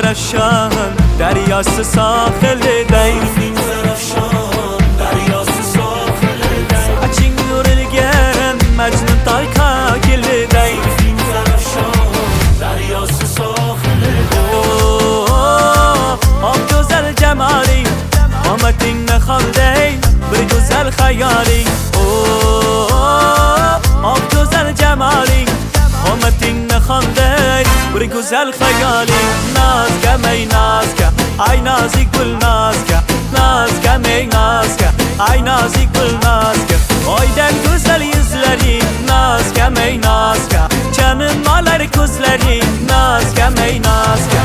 زرفشان دریاست ساحل دیر فیلم زرفشان دریاست ساحل دیر açın yürürgen mecnun tayka gel dیر فیلم زرفشان دریاست ساحل دیر آب güzel cemali آمدین نخالدی bir güzel hayali آب güzel cemali آمدین نخالدی bir güzel hayali Nazka mey nazka ay nazik gül nazka Nazka mey nazka ay nazik gül nazka Oyden güzel yüzleri Nazka mey nazka Canım alar kuzleri Nazka mey nazka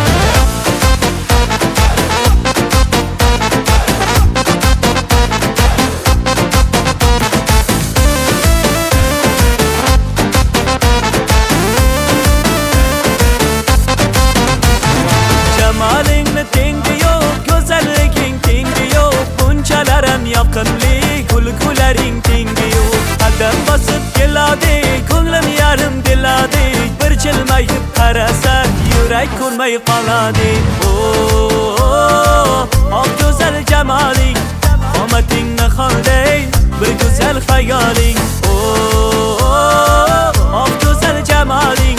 yakınlık kulkulerin tingi yok Adam basıp geladi Kullum yarım diladi Bir çılmayıp karasak Yürek kurmayıp aladı Ak güzel cemalin Amatin nekhaldeyn Bir güzel hayalin Ak güzel cemalin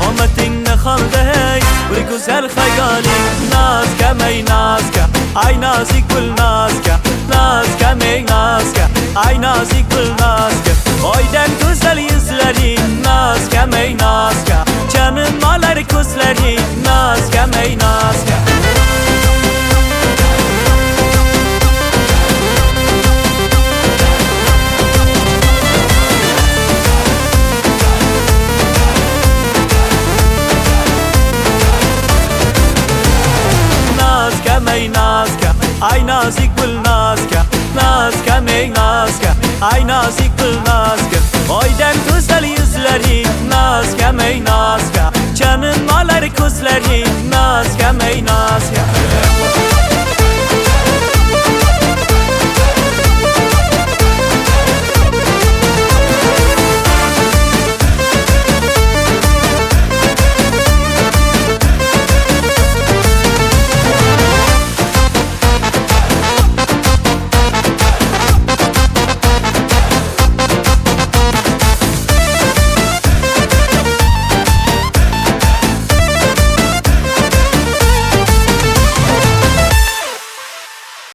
Amatin nekhaldeyn Bir güzel hayalin Nazka mey nazka Ay nazik gül nazka Nazka mey nazka ay nazik gül nazka Oyden güzel yüzlerin Nazka mey nazka Canım alar kuzlerin Nazka mey nazka Nazka mey nazka ay nazik gül nazka Nazka mey nazka ay nazik gül nazka Oyden güzel yüzleri Nazka mey nazka Canım alar kuzleri Nazka mey nazka